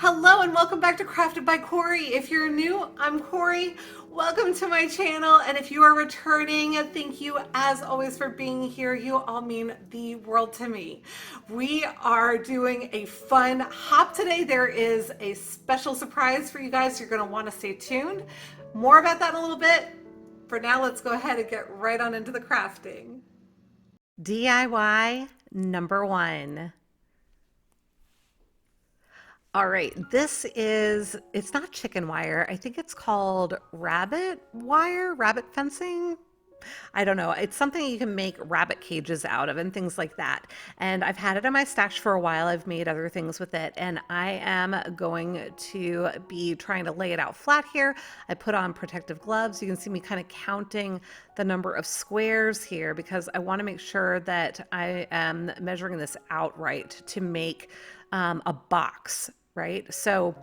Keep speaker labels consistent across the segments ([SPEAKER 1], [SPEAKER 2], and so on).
[SPEAKER 1] Hello and welcome back to Crafted by Corie. If you're new, I'm Corie. Welcome to my channel. And if you are returning, thank you as always for being here. You all mean the world to me. We are doing a fun hop today. There is a special surprise for you guys. You're going to want to stay tuned. More about that in a little bit. For now, let's go ahead and get right on into the crafting. DIY number one. All right, it's not chicken wire. I think it's called rabbit wire, rabbit fencing. I don't know. It's something you can make rabbit cages out of and things like that. And I've had it in my stash for a while. I've made other things with it. And I am going to be trying to lay it out flat here. I put on protective gloves. You can see me kind of counting the number of squares here because I want to make sure that I am measuring this out right to make a box, right? So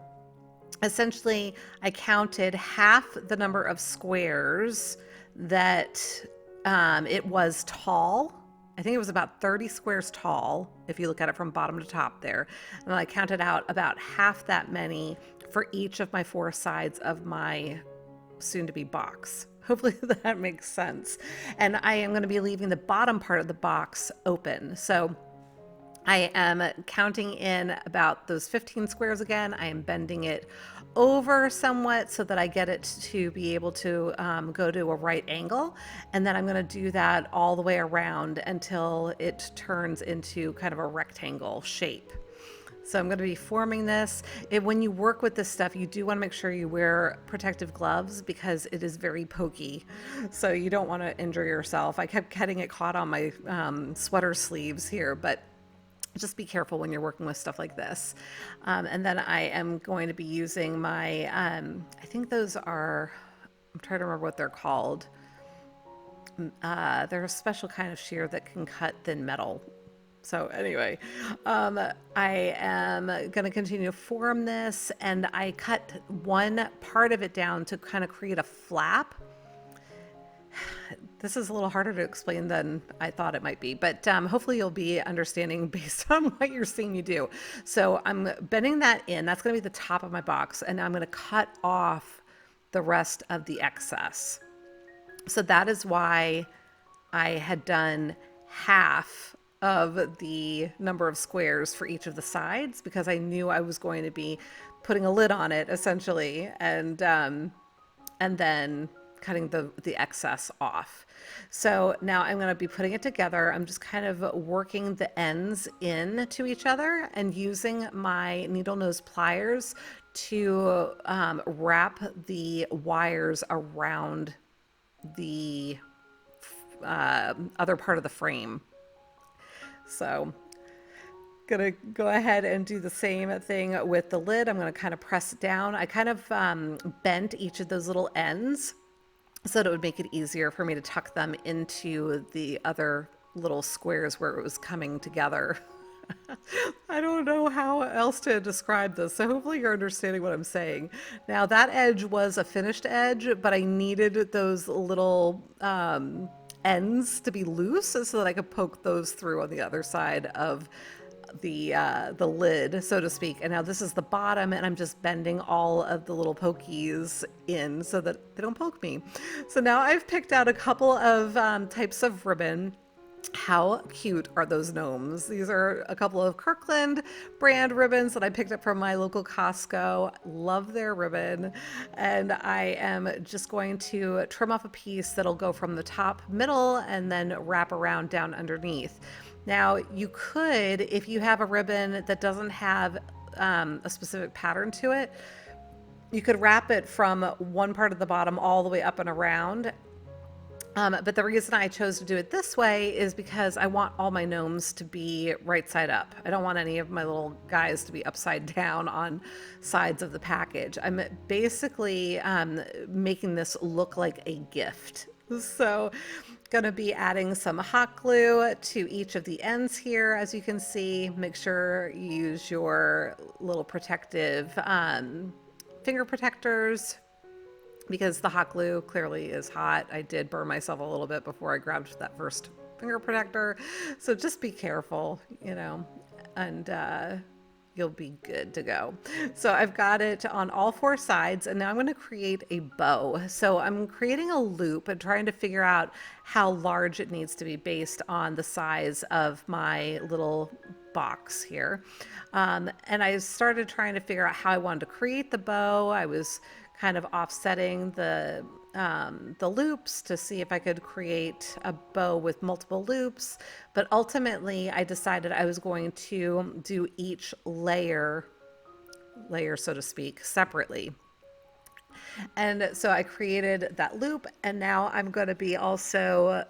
[SPEAKER 1] essentially I counted half the number of squares that it was tall. I think it was about 30 squares tall if you look at it from bottom to top there. And I counted out about half that many for each of my four sides of my soon-to-be box. Hopefully that makes sense. And I am going to be leaving the bottom part of the box open. So I am counting in about those 15 squares again. I am bending it over somewhat so that I get it to be able to go to a right angle. And then I'm going to do that all the way around until it turns into kind of a rectangle shape. So I'm going to be forming this. When you work with this stuff, you do want to make sure you wear protective gloves because it is very pokey. So you don't want to injure yourself. I kept getting it caught on my sweater sleeves here, but just be careful when you're working with stuff like this. And then I am going to be using my, I think those are, I'm trying to remember what they're called. They're a special kind of shear that can cut thin metal. So anyway, I am going to continue to form this, and I cut one part of it down to kind of create a flap. This is a little harder to explain than I thought it might be, but hopefully you'll be understanding based on what you're seeing me do. So I'm bending that in. That's going to be the top of my box, and I'm going to cut off the rest of the excess. So that is why I had done half of the number of squares for each of the sides, because I knew I was going to be putting a lid on it essentially, and then cutting the excess off. So now I'm going to be putting it together. I'm just kind of working the ends in to each other and using my needle nose pliers to wrap the wires around the other part of the frame. So gonna go ahead and do the same thing with the lid. I'm going to kind of press it down. I kind of bent each of those little ends so that it would make it easier for me to tuck them into the other little squares where it was coming together. I don't know how else to describe this, so hopefully you're understanding what I'm saying. Now that edge was a finished edge, but I needed those little ends to be loose so that I could poke those through on the other side of the lid, so to speak. And now this is the bottom, and I'm just bending all of the little pokies in so that they don't poke me. So now I've picked out a couple of types of ribbon. How cute are those gnomes? These are a couple of Kirkland brand ribbons that I picked up from my local Costco. Love their ribbon. And I am just going to trim off a piece that'll go from the top, middle, and then wrap around down underneath. Now you could, if you have a ribbon that doesn't have a specific pattern to it, you could wrap it from one part of the bottom all the way up and around. But the reason I chose to do it this way is because I want all my gnomes to be right side up. I don't want any of my little guys to be upside down on sides of the package. I'm basically making this look like a gift. So gonna be adding some hot glue to each of the ends here. As you can see, make sure you use your little protective finger protectors, because the hot glue clearly is hot. I did burn myself a little bit before I grabbed that first finger protector. So just be careful, you know, and you'll be good to go. So I've got it on all four sides, and now I'm going to create a bow. So I'm creating a loop and trying to figure out how large it needs to be based on the size of my little box here. And I started trying to figure out how I wanted to create the bow. I was kind of offsetting the loops to see if I could create a bow with multiple loops. But ultimately, I decided I was going to do each layer, so to speak, separately. And so I created that loop, and now I'm going to be also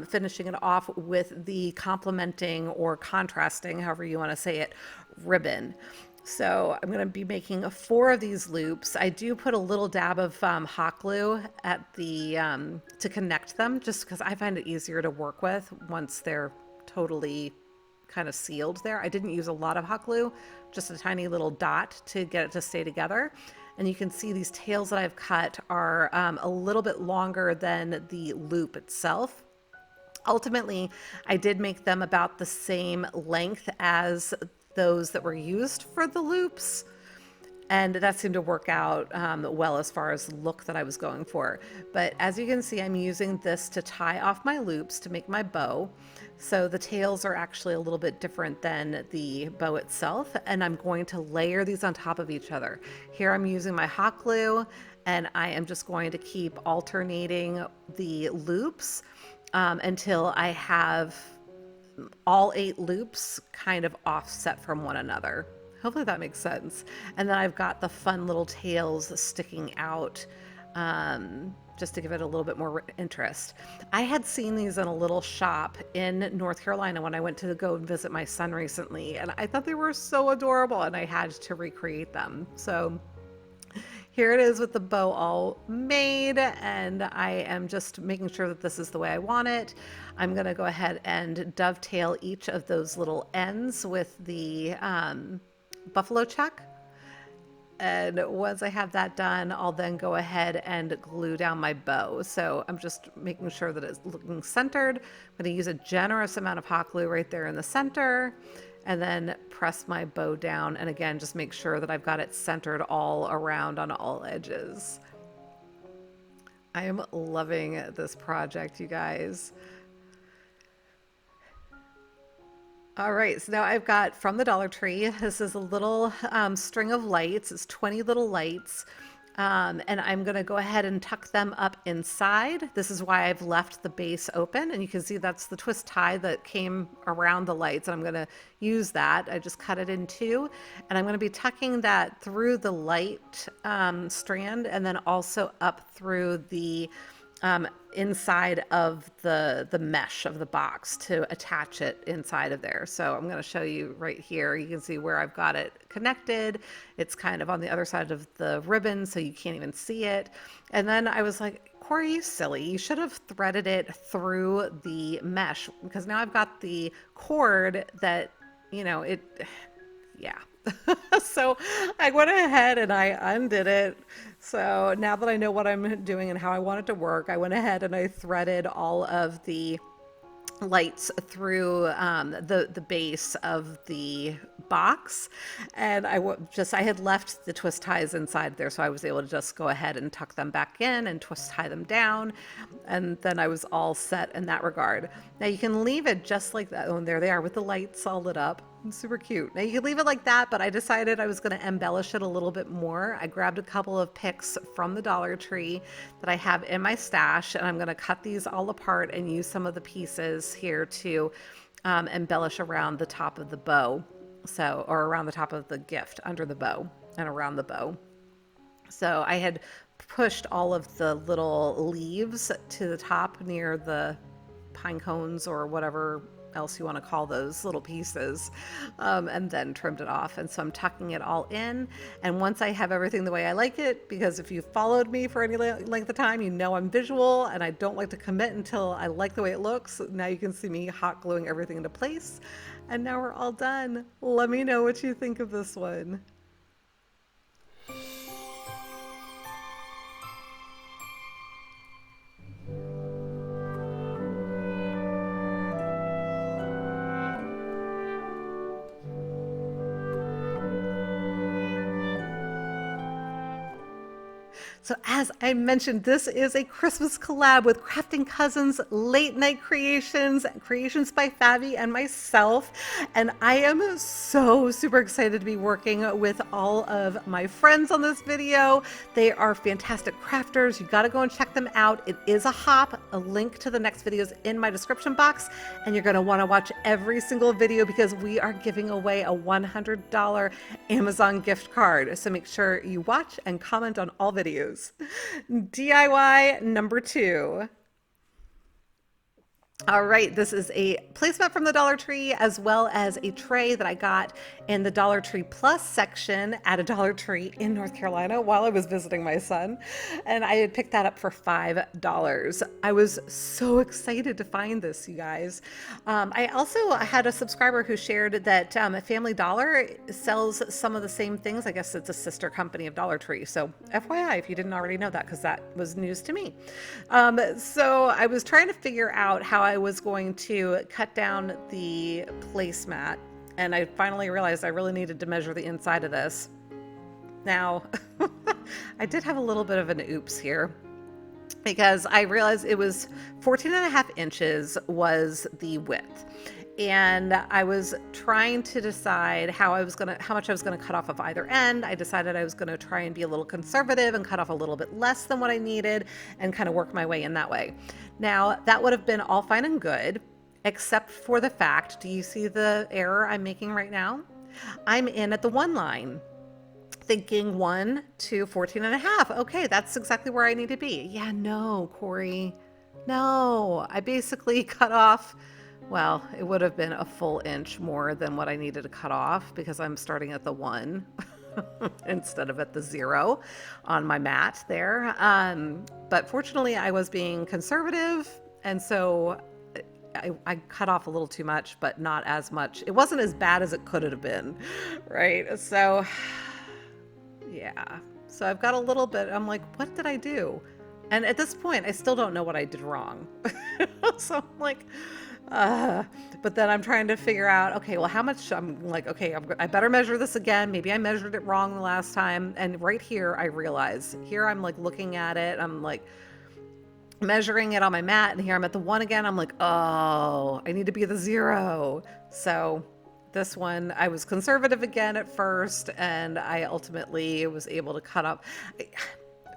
[SPEAKER 1] finishing it off with the complementing or contrasting, however you want to say it, ribbon. So I'm going to be making 4 of these loops. I do put a little dab of hot glue at the to connect them, just because I find it easier to work with once they're totally kind of sealed there. I didn't use a lot of hot glue, just a tiny little dot to get it to stay together. And you can see these tails that I've cut are a little bit longer than the loop itself. Ultimately, I did make them about the same length as those that were used for the loops, and that seemed to work out well as far as the look that I was going for. But as you can see, I'm using this to tie off my loops to make my bow. So the tails are actually a little bit different than the bow itself, and I'm going to layer these on top of each other. Here I'm using my hot glue, and I am just going to keep alternating the loops until I have all 8 loops kind of offset from one another. Hopefully that makes sense. And then I've got the fun little tails sticking out just to give it a little bit more interest. I had seen these in a little shop in North Carolina when I went to go and visit my son recently, and I thought they were so adorable, and I had to recreate them. So here it is with the bow all made, and I am just making sure that this is the way I want it. I'm going to go ahead and dovetail each of those little ends with the buffalo check. And once I have that done, I'll then go ahead and glue down my bow. So I'm just making sure that it's looking centered. I'm going to use a generous amount of hot glue right there in the center, and then press my bow down. And again, just make sure that I've got it centered all around on all edges. I am loving this project, you guys. All right, so now I've got from the Dollar Tree, this is a little string of lights. It's 20 little lights. And I'm going to go ahead and tuck them up inside. This is why I've left the base open, and you can see that's the twist tie that came around the lights, and I'm going to use that. I just cut it in 2, and I'm going to be tucking that through the light strand, and then also up through the inside of the mesh of the box to attach it inside of there. So I'm going to show you right here. You can see where I've got it connected. It's kind of on the other side of the ribbon, so you can't even see it. And then I was like, Corie, you silly, you should have threaded it through the mesh, because now I've got the cord that, you know, yeah. So I went ahead and I undid it. So now that I know what I'm doing and how I want it to work, I went ahead and I threaded all of the lights through the base of the box, and I had left the twist ties inside there, so I was able to just go ahead and tuck them back in and twist tie them down, and then I was all set in that regard. Now you can leave it just like that. Oh, and there they are with the lights all lit up. Super cute. Now you can leave it like that, but I decided I was going to embellish it a little bit more. I grabbed a couple of picks from the Dollar Tree that I have in my stash, and I'm going to cut these all apart and use some of the pieces here to embellish around the top of the bow. So, or around the top of the gift, under the bow and around the bow. So I had pushed all of the little leaves to the top near the pine cones or whatever else you want to call those little pieces, and then trimmed it off. And so I'm tucking it all in, and once I have everything the way I like it, because if you followed me for any length of time, you know I'm visual and I don't like to commit until I like the way it looks. Now you can see me hot gluing everything into place, and now we're all done. Let me know what you think of this one. So as I mentioned, this is a Christmas collab with Crafting Cousins, Late Night Creations, Creations by Fabi and myself. And I am so super excited to be working with all of my friends on this video. They are fantastic crafters. You got to go and check them out. It is a hop. A link to the next video is in my description box. And you're going to want to watch every single video because we are giving away a $100 Amazon gift card. So make sure you watch and comment on all videos. DIY number 2. All right, this is a placemat from the Dollar Tree as well as a tray that I got in the Dollar Tree Plus section at a Dollar Tree in North Carolina while I was visiting my son. And I had picked that up for $5. I was so excited to find this, you guys. I also had a subscriber who shared that Family Dollar sells some of the same things. I guess it's a sister company of Dollar Tree. So FYI, if you didn't already know that, because that was news to me. So I was trying to figure out how I was going to cut down the placemat, and I finally realized I really needed to measure the inside of this. Now, I did have a little bit of an oops here because I realized it was 14.5 inches was the width. And I was trying to decide how much I was gonna cut off of either end. I decided I was gonna try and be a little conservative and cut off a little bit less than what I needed and kind of work my way in that way. Now, that would have been all fine and good, except for the fact, do you see the error I'm making right now? I'm in at the 1 line, thinking 1 to 14.5. Okay, that's exactly where I need to be. Yeah, no, Corie, no. I basically cut off, well, it would have been a full inch more than what I needed to cut off because I'm starting at the 1 instead of at the 0 on my mat there. But fortunately, I was being conservative, and so I cut off a little too much, but not as much. It wasn't as bad as it could have been, right? So, yeah. So I've got a little bit, I'm like, what did I do? And at this point, I still don't know what I did wrong. So I'm like, but then I'm trying to figure out, okay, well, how much, I'm like, okay, I better measure this again. Maybe I measured it wrong the last time. And right here, I realize, here I'm like looking at it. I'm like measuring it on my mat. And here I'm at the 1 again. I'm like, oh, I need to be the 0. So this one, I was conservative again at first. And I ultimately was able to cut up.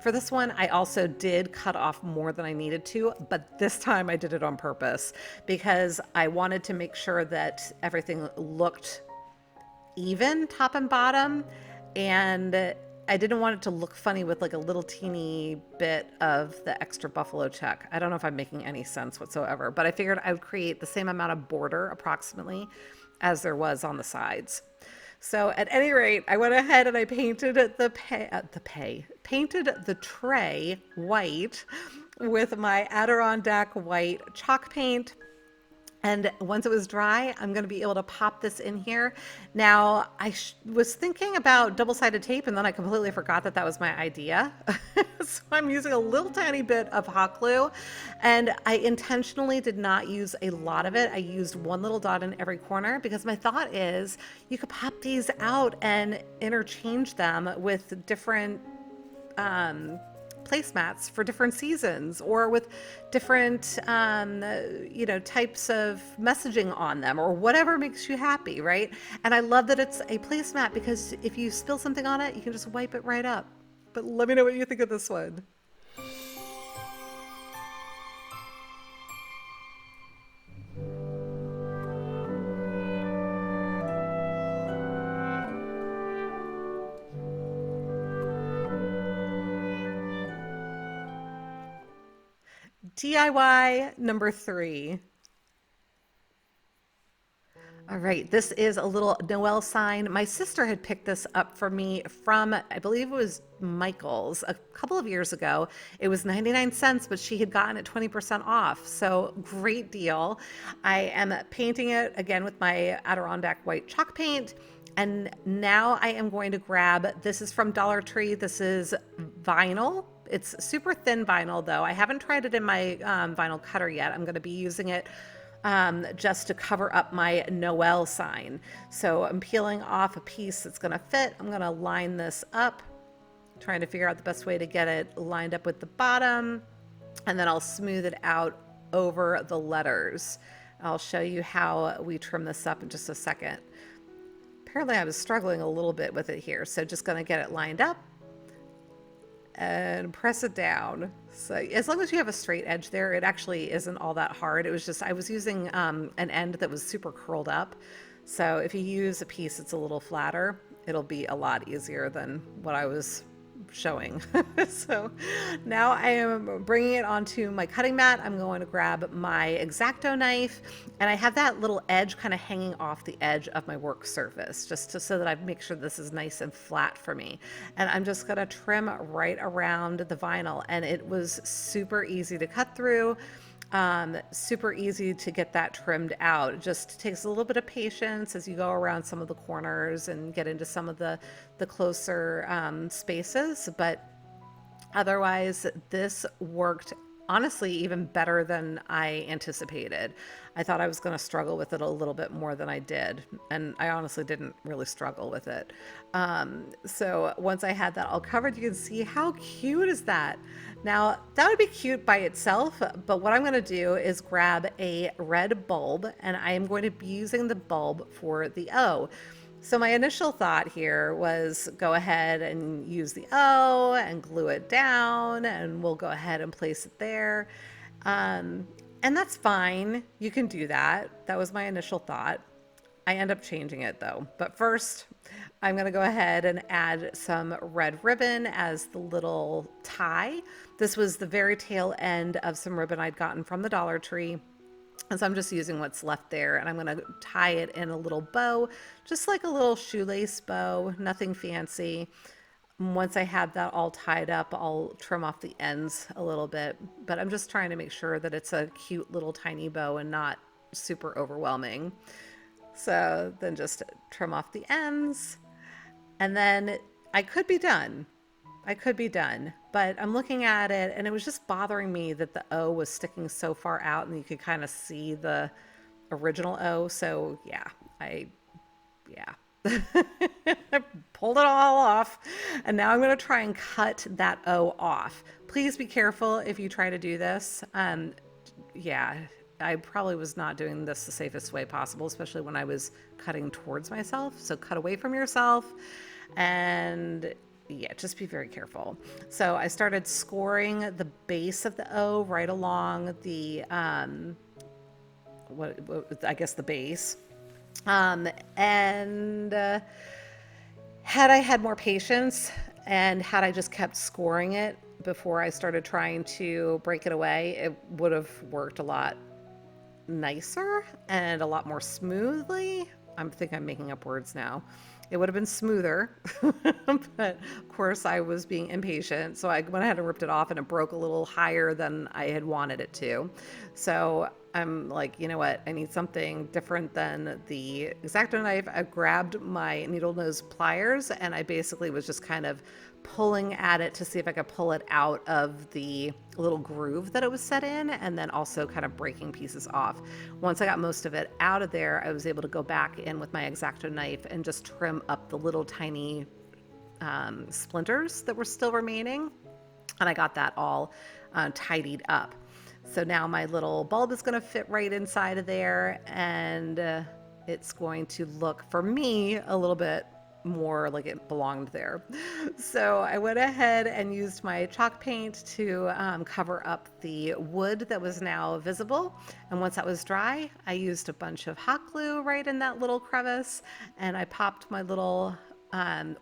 [SPEAKER 1] For this one, I also did cut off more than I needed to, but this time I did it on purpose because I wanted to make sure that everything looked even top and bottom, and I didn't want it to look funny with like a little teeny bit of the extra buffalo check. I don't know if I'm making any sense whatsoever, but I figured I would create the same amount of border approximately as there was on the sides. So at any rate, I went ahead and I painted painted the tray white with my Adirondack white chalk paint. And once it was dry, I'm going to be able to pop this in here. Now, I was thinking about double-sided tape, and then I completely forgot that that was my idea. So I'm using a little tiny bit of hot glue, and I intentionally did not use a lot of it. I used 1 little dot in every corner because my thought is you could pop these out and interchange them with different placemats for different seasons or with different types of messaging on them or whatever makes you happy, right? And I love that it's a placemat because if you spill something on it, you can just wipe it right up. But let me know what you think of this one. DIY number 3. All right, this is a little Noel sign. My sister had picked this up for me from, I believe it was Michael's a couple of years ago. It was 99 cents, but she had gotten it 20% off. So great deal. I am painting it again with my Adirondack white chalk paint. And now I am going to grab, this is from Dollar Tree. This is vinyl. It's super thin vinyl though. I haven't tried it in my vinyl cutter yet. I'm going to be using it just to cover up my Noel sign. So I'm peeling off a piece that's going to fit. I'm going to line this up trying to figure out the best way to get it lined up with the bottom, and then I'll smooth it out over the letters. I'll show you how we trim this up in just a second. Apparently I was struggling a little bit with it here, so just gonna get it lined up and press it down. So as long as you have a straight edge there, it actually isn't all that hard. It was just, I was using an end that was super curled up. So if you use a piece that's a little flatter, it'll be a lot easier than what I was showing. So now I am bringing it onto my cutting mat. I'm going to grab my X-Acto knife, and I have that little edge kind of hanging off the edge of my work surface, so that I make sure this is nice and flat for me. And I'm just going to trim right around the vinyl, and it was super easy to cut through. Super easy to get that trimmed out. It just takes a little bit of patience as you go around some of the corners and get into some of the closer spaces, but otherwise this worked honestly even better than I anticipated. I thought I was going to struggle with it a little bit more than I did, and I honestly didn't really struggle with it. So once I had that all covered, you can see how cute is that. Now that would be cute by itself, but what I'm going to do is grab a red bulb, and I am going to be using the bulb for the O. So my initial thought here was go ahead and use the O and glue it down, and we'll go ahead and place it there. And that's fine. You can do that. That was my initial thought. I end up changing it though. But first, I'm going to go ahead and add some red ribbon as the little tie. This was the very tail end of some ribbon I'd gotten from the Dollar Tree. And so I'm just using what's left there, and I'm going to tie it in a little bow, just like a little shoelace bow, nothing fancy. Once I have that all tied up, I'll trim off the ends a little bit, but I'm just trying to make sure that it's a cute little tiny bow and not super overwhelming. So then just trim off the ends, and then I could be done. I could be done, but I'm looking at it and it was just bothering me that the O was sticking so far out and you could kind of see the original O. So yeah, I pulled it all off, and now I'm going to try and cut that O off. Please be careful if you try to do this. Yeah, I probably was not doing this the safest way possible, especially when I was cutting towards myself. So cut away from yourself, and yeah, just be very careful. So I started scoring the base of the O right along the, I guess the base. And had I had more patience and had I just kept scoring it before I started trying to break it away, it would have worked a lot nicer and a lot more smoothly. I think I'm making up words now. It would have been smoother, but of course I was being impatient. So I went ahead and ripped it off, and it broke a little higher than I had wanted it to. So I'm like, you know what? I need something different than the X-Acto knife. I grabbed my needle nose pliers, and I basically was just kind of pulling at it to see if I could pull it out of the little groove that it was set in, and then also kind of breaking pieces off. Once I got most of it out of there, I was able to go back in with my X-Acto knife and just trim up the little tiny splinters that were still remaining, and I got that all tidied up. So now my little bulb is going to fit right inside of there, and it's going to look, for me, a little bit more like it belonged there. So I went ahead and used my chalk paint to cover up the wood that was now visible. And once that was dry, I used a bunch of hot glue right in that little crevice, and I popped my little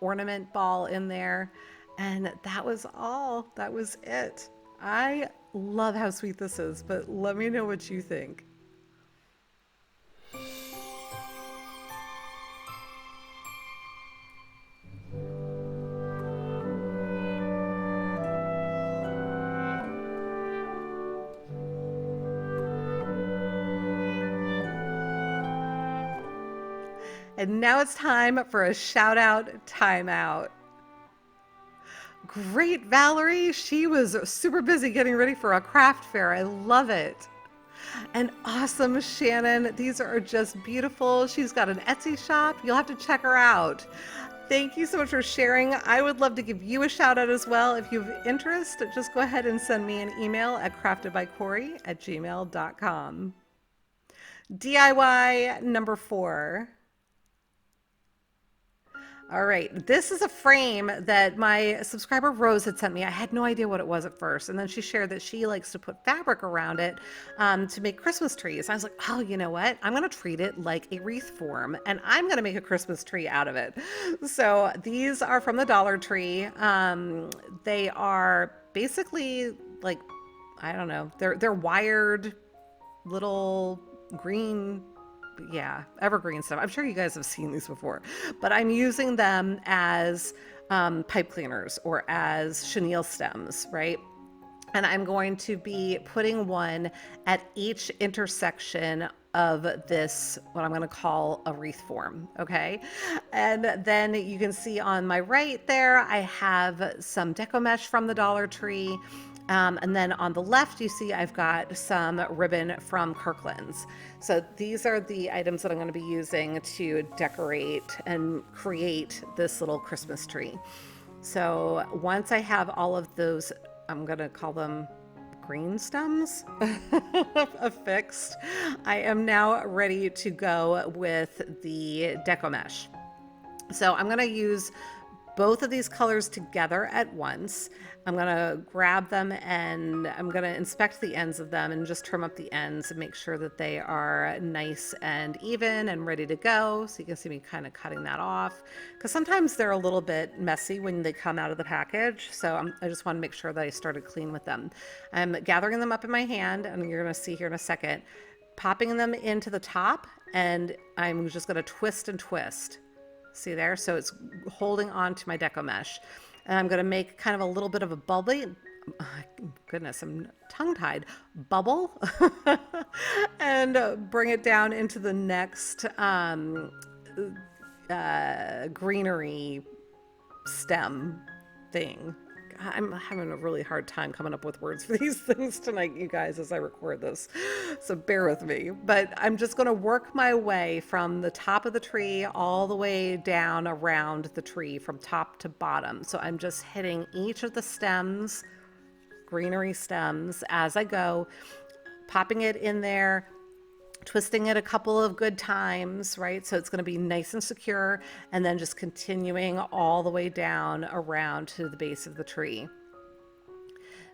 [SPEAKER 1] ornament ball in there, and that was all. That was it. I love how sweet this is, but let me know what you think. And now it's time for a shout out timeout. Great, Valerie. She was super busy getting ready for a craft fair. I love it. And awesome, Shannon. These are just beautiful. She's got an Etsy shop. You'll have to check her out. Thank you so much for sharing. I would love to give you a shout out as well. If you have interest, just go ahead and send me an email at craftedbycorie@gmail.com. DIY number 4. All right, this is a frame that my subscriber Rose had sent me. I had no idea what it was at first, and then she shared that she likes to put fabric around it to make Christmas trees. I was like, oh, you know what? I'm going to treat it like a wreath form, and I'm going to make a Christmas tree out of it. So these are from the Dollar Tree. They are basically like, I don't know, they're wired little green, yeah, evergreen stuff. I'm sure you guys have seen these before, but I'm using them as pipe cleaners or as chenille stems, right? And I'm going to be putting one at each intersection of this, what I'm going to call a wreath form. Okay. And then you can see on my right there, I have some deco mesh from the Dollar Tree. And then on the left, you see I've got some ribbon from Kirkland's. So these are the items that I'm going to be using to decorate and create this little Christmas tree. So once I have all of those, I'm going to call them green stems affixed, I am now ready to go with the deco mesh. So I'm going to use both of these colors together at once. I'm going to grab them and I'm going to inspect the ends of them and just trim up the ends and make sure that they are nice and even and ready to go. So you can see me kind of cutting that off because sometimes they're a little bit messy when they come out of the package. So I just want to make sure that I started clean with them. I'm gathering them up in my hand, and you're going to see here in a second, popping them into the top, and I'm just going to twist and twist. See there? So it's holding on to my deco mesh. And I'm going to make kind of a little bit of a bubbly, goodness, I'm tongue-tied, bubble. And bring it down into the next greenery stem thing. I'm having a really hard time coming up with words for these things tonight, you guys, as I record this. So bear with me. But I'm just going to work my way from the top of the tree all the way down around the tree from top to bottom. So I'm just hitting each of the stems, greenery stems, as I go, popping it in there, twisting it a couple of good times, right? So it's going to be nice and secure, and then just continuing all the way down around to the base of the tree.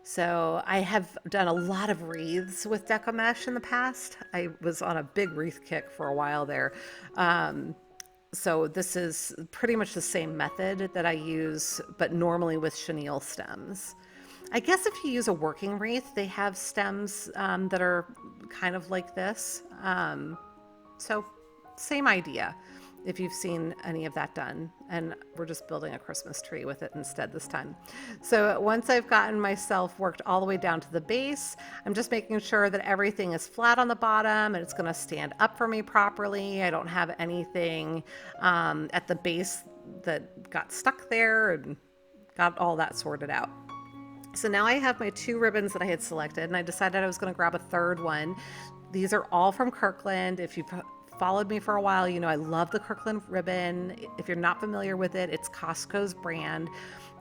[SPEAKER 1] So I have done a lot of wreaths with deco mesh in the past. I was on a big wreath kick for a while there. So this is pretty much the same method that I use, but normally with chenille stems. I guess if you use a working wreath, they have stems that are kind of like this. So same idea if you've seen any of that done. And we're just building a Christmas tree with it instead this time. So once I've gotten myself worked all the way down to the base, I'm just making sure that everything is flat on the bottom and it's going to stand up for me properly. I don't have anything at the base that got stuck there, and got all that sorted out. So now I have my 2 ribbons that I had selected, and I decided I was going to grab a third one. These are all from Kirkland. If you've followed me for a while, you know I love the Kirkland ribbon. If you're not familiar with it, it's Costco's brand.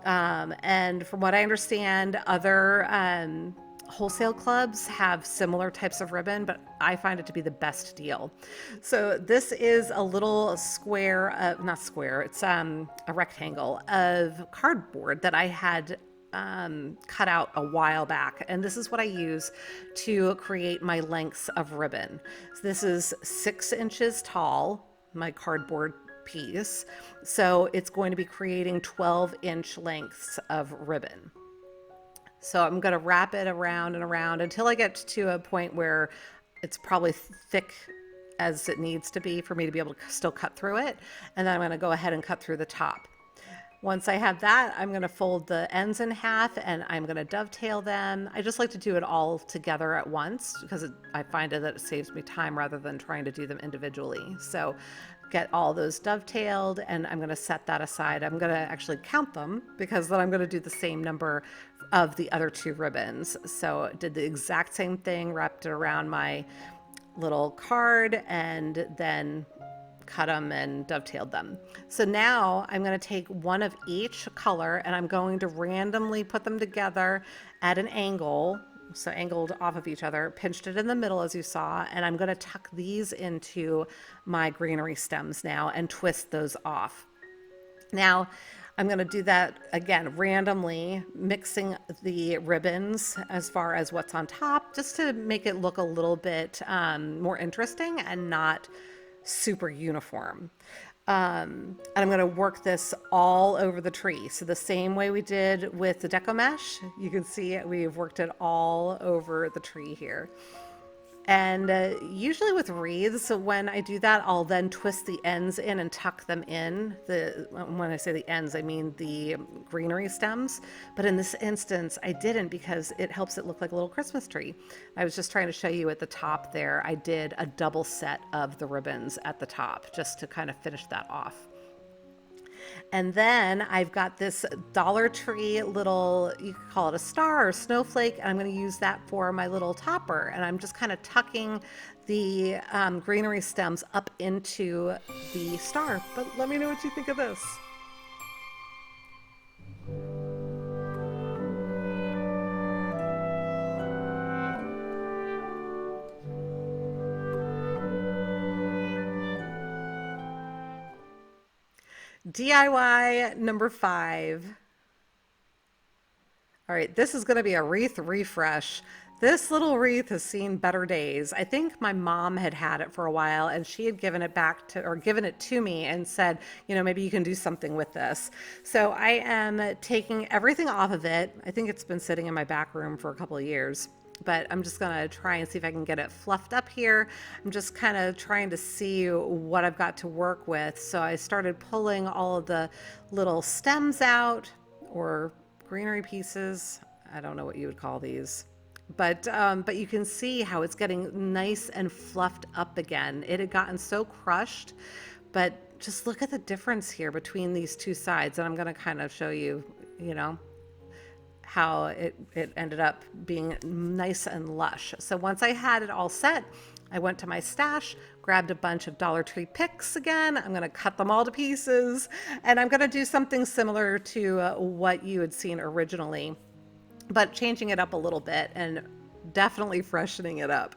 [SPEAKER 1] And from what I understand, other wholesale clubs have similar types of ribbon, but I find it to be the best deal. So this is a little square, not square, it's a rectangle of cardboard that I had cut out a while back, and this is what I use to create my lengths of ribbon. So this is 6 inches tall, my cardboard piece, so it's going to be creating 12-inch lengths of ribbon. So I'm going to wrap it around and around until I get to a point where it's probably thick as it needs to be for me to be able to still cut through it, and then I'm going to go ahead and cut through the top. Once I have that, I'm going to fold the ends in half and I'm going to dovetail them. I just like to do it all together at once because I find that it saves me time rather than trying to do them individually. So get all those dovetailed and I'm going to set that aside. I'm going to actually count them because then I'm going to do the same number of the other 2 ribbons. So did the exact same thing, wrapped it around my little card, and then cut them and dovetailed them. So now I'm going to take one of each color and I'm going to randomly put them together at an angle, so angled off of each other, pinched it in the middle as you saw, and I'm going to tuck these into my greenery stems now and twist those off. Now, I'm going to do that again randomly, mixing the ribbons as far as what's on top, just to make it look a little bit more interesting and not super uniform. And I'm going to work this all over the tree. So the same way we did with the deco mesh, you can see we've worked it all over the tree here. And usually with wreaths, when I do that, I'll then twist the ends in and tuck them in. When I say the ends, I mean the greenery stems. But in this instance, I didn't, because it helps it look like a little Christmas tree. I was just trying to show you at the top there, I did a double set of the ribbons at the top just to kind of finish that off. And then I've got this Dollar Tree little, you could call it a star or snowflake, and I'm going to use that for my little topper. And I'm just kind of tucking the greenery stems up into the star. But let me know what you think of this. DIY number 5. All right, this is going to be a wreath refresh. This little wreath has seen better days. I think my mom had had it for a while and she had given it back to, or given it to me and said, you know, maybe you can do something with this. So I am taking everything off of it. I think it's been sitting in my back room for a couple of years, but I'm just gonna try and see if I can get it fluffed up here. I'm just kind of trying to see what I've got to work with. So I started pulling all of the little stems out, or greenery pieces. I don't know what you would call these. But you can see how it's getting nice and fluffed up again. It had gotten so crushed, but just look at the difference here between these two sides. And I'm gonna kind of show you, you know, how it ended up being nice and lush. So once I had it all set, I went to my stash, grabbed a bunch of Dollar Tree picks again. I'm going to cut them all to pieces, and I'm going to do something similar to what you had seen originally, but changing it up a little bit and definitely freshening it up.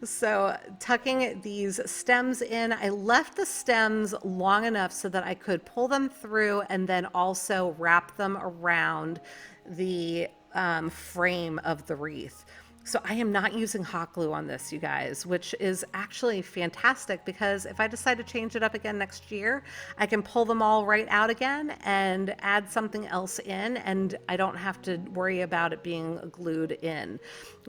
[SPEAKER 1] So tucking these stems in, I left the stems long enough so that I could pull them through and then also wrap them around the frame of the wreath. So I am not using hot glue on this, you guys, which is actually fantastic, because if I decide to change it up again next year, I can pull them all right out again and add something else in, and I don't have to worry about it being glued in.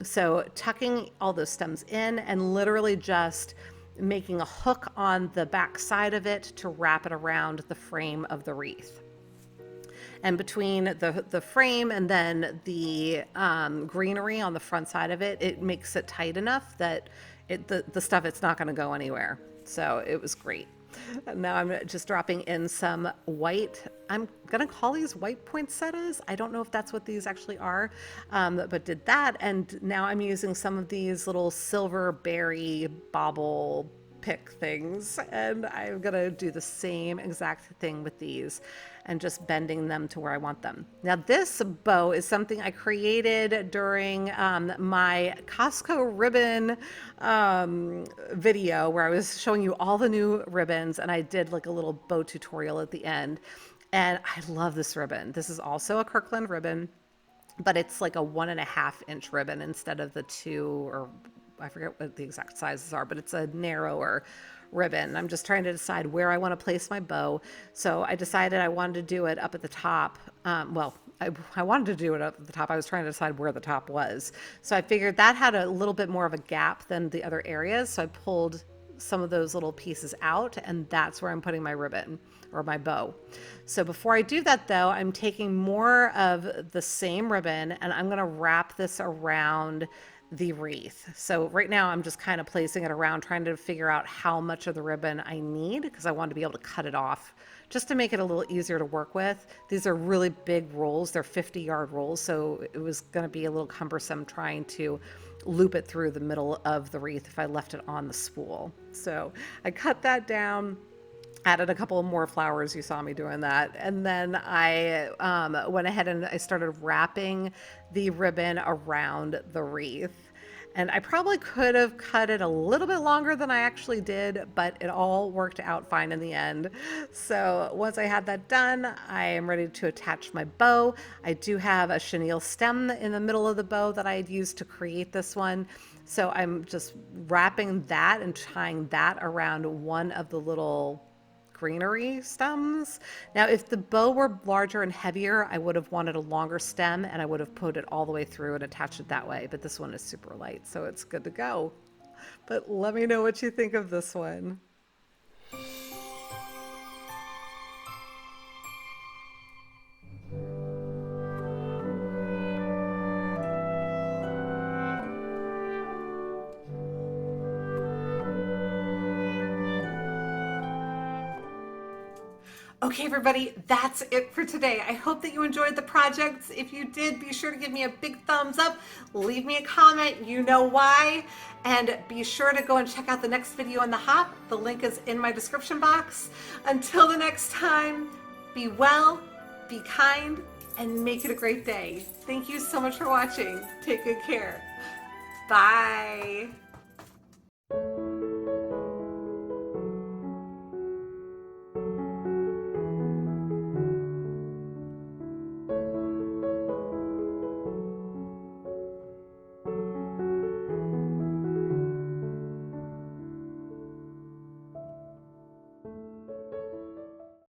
[SPEAKER 1] So tucking all those stems in and literally just making a hook on the back side of it to wrap it around the frame of the wreath. And between the frame and then the greenery on the front side of it, it makes it tight enough that the stuff, it's not going to go anywhere. So it was great. And now I'm just dropping in some white. I'm going to call these white poinsettias. I don't know if that's what these actually are, but did that. And now I'm using some of these little silver berry bauble pick things, and I'm gonna do the same exact thing with these and just bending them to where I want them. Now this bow is something I created during my Costco ribbon video, where I was showing you all the new ribbons, and I did like a little bow tutorial at the end. And I love this ribbon. This is also a Kirkland ribbon, but it's like a 1.5 inch ribbon instead of the 2, or I forget what the exact sizes are, but it's a narrower ribbon. I'm just trying to decide where I want to place my bow. So I decided I wanted to do it up at the top. I wanted to do it up at the top. I was trying to decide where the top was. So I figured that had a little bit more of a gap than the other areas. So I pulled some of those little pieces out, and that's where I'm putting my ribbon or my bow. So before I do that though, I'm taking more of the same ribbon and I'm going to wrap this around the wreath. So right now I'm just kind of placing it around, trying to figure out how much of the ribbon I need, because I want to be able to cut it off just to make it a little easier to work with. These are really big rolls. They're 50-yard rolls, so it was going to be a little cumbersome trying to loop it through the middle of the wreath if I left it on the spool. So I cut that down, added a couple of more flowers. You saw me doing that. And then I went ahead and I started wrapping the ribbon around the wreath. And I probably could have cut it a little bit longer than I actually did, but it all worked out fine in the end. So once I had that done, I am ready to attach my bow. I do have a chenille stem in the middle of the bow that I had used to create this one. So I'm just wrapping that and tying that around one of the little greenery stems. Now, if the bow were larger and heavier, I would have wanted a longer stem and I would have put it all the way through and attached it that way. But this one is super light, so it's good to go. But let me know what you think of this one. Okay, everybody, that's it for today. I hope that you enjoyed the projects. If you did, be sure to give me a big thumbs up, leave me a comment, you know why, and be sure to go and check out the next video on the hop. The link is in my description box. Until the next time, be well, be kind, and make it a great day. Thank you so much for watching. Take good care. Bye.